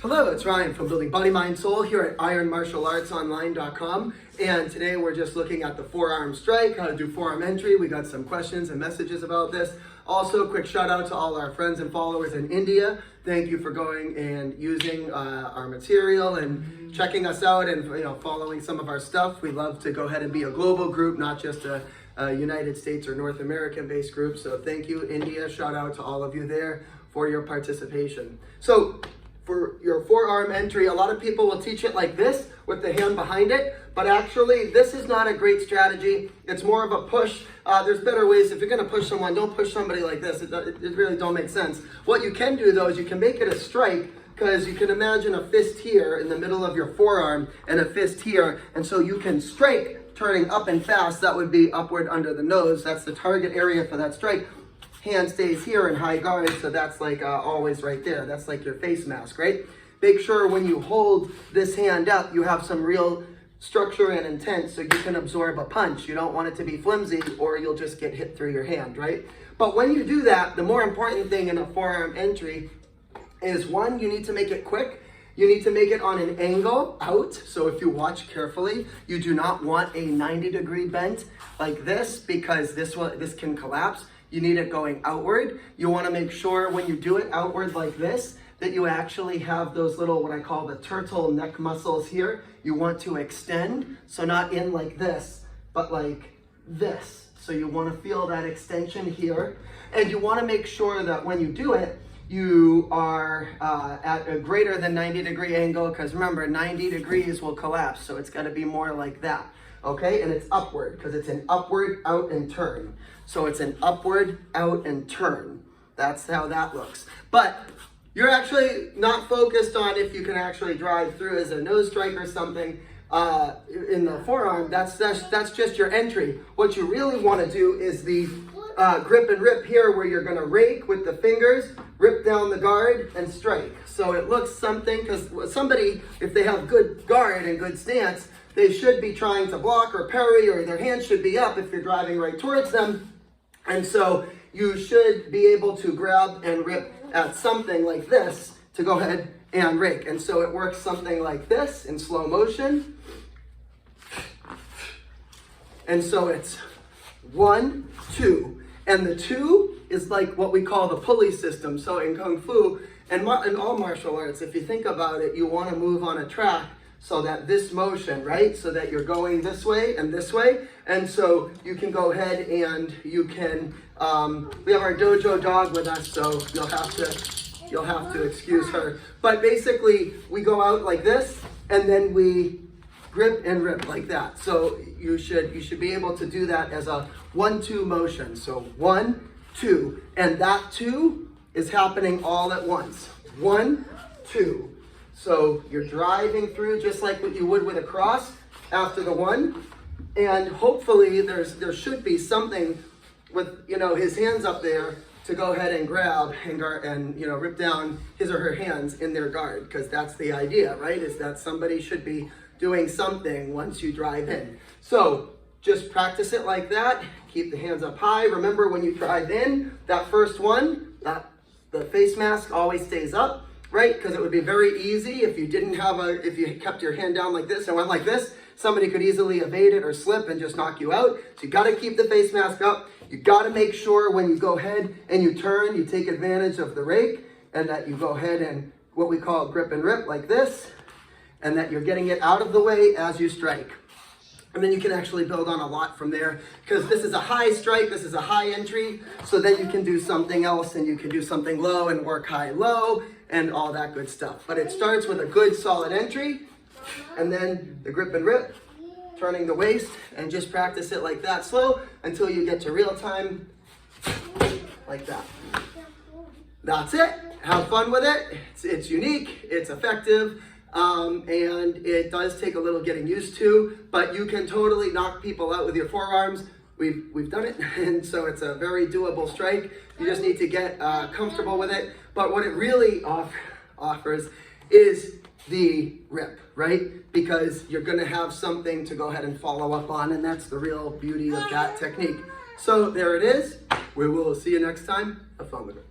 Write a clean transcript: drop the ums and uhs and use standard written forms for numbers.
Hello, it's Ryan from Building Body, Mind, Soul here at ironmartialartsonline.com, and today we're just looking at the forearm strike, how to do forearm entry. We got some questions and messages about this. Also, quick shout out to all our friends and followers in India. Thank you for going and using our material and checking us out and following some of our stuff. We love to go ahead and be a global group, not just a United States or North American based group. So thank you, India. Shout out to all of you there for your participation. So for your forearm entry, a lot of people will teach it like this with the hand behind it, but actually this is not a great strategy. It's more of a push. There's better ways. If you're going to push someone, don't push somebody like this. It really don't make sense. What you can do though is you can make it a strike, because you can imagine a fist here in the middle of your forearm and a fist here, and so you can strike turning up and fast. That would be upward under the nose. That's the target area for that strike. Hand stays here in high guard, so that's like always right there. That's like your face mask, right? Make sure when you hold this hand up, you have some real structure and intent so you can absorb a punch. You don't want it to be flimsy or you'll just get hit through your hand, right? But when you do that, the more important thing in a forearm entry is, one, you need to make it quick. You need to make it on an angle out. So if you watch carefully, you do not want a 90-degree bend like this, because this can collapse. You need it going outward. You want to make sure when you do it outward like this, that you actually have those little, what I call the turtle neck muscles here. You want to extend, so not in like this, but like this. So you want to feel that extension here. And you want to make sure that when you do it, you are at a greater than 90-degree angle, because remember, 90 degrees will collapse. So it's got to be more like that. Okay, and it's upward, because it's an upward, out, and turn. So it's an upward, out, and turn. That's how that looks. But you're actually not focused on if you can actually drive through as a nose strike or something in the forearm. That's just your entry. What you really want to do is the grip and rip here, where you're going to rake with the fingers, rip down the guard, and strike. So it looks something, because somebody, if they have good guard and good stance, they should be trying to block or parry, or their hand should be up if you're driving right towards them. And so you should be able to grab and rip at something like this to go ahead and rake. And so it works something like this in slow motion. And so it's 1, 2. And the 2 is like what we call the pulley system. So in Kung Fu and in all martial arts, if you think about it, you want to move on a track, so that this motion, right? So that you're going this way and this way. And so you can go ahead and you can, we have our dojo dog with us, so you'll have to excuse her. But basically we go out like this, and then we grip and rip like that. So you should be able to do that as a 1-2 motion. So 1, 2, and that 2 is happening all at once. 1, 2. So you're driving through just like what you would with a cross after the 1, and hopefully there should be something with his hands up there to go ahead and grab and rip down his or her hands in their guard, because that's the idea, right? Is that somebody should be doing something once you drive in. So just practice it like that. Keep the hands up high. Remember, when you drive in, that first one, the face mask always stays up. Right? Because it would be very easy if you if you kept your hand down like this and went like this, somebody could easily evade it or slip and just knock you out. So you got to keep the face mask up. You got to make sure when you go ahead and you turn, you take advantage of the rake, and that you go ahead and what we call grip and rip like this, and that you're getting it out of the way as you strike. And then you can actually build on a lot from there, because this is a high strike, this is a high entry, so then you can do something else, and you can do something low and work high low and all that good stuff. But it starts with a good solid entry, and then the grip and rip, turning the waist, and just practice it like that slow until you get to real time like that. That's it. Have fun with it. It's unique, it's effective. And it does take a little getting used to, but you can totally knock people out with your forearms. We've done it, and so it's a very doable strike. You just need to get comfortable with it. But what it really offers is the rip, right? Because you're going to have something to go ahead and follow up on, and that's the real beauty of that technique. So there it is. We will see you next time. Have fun with it.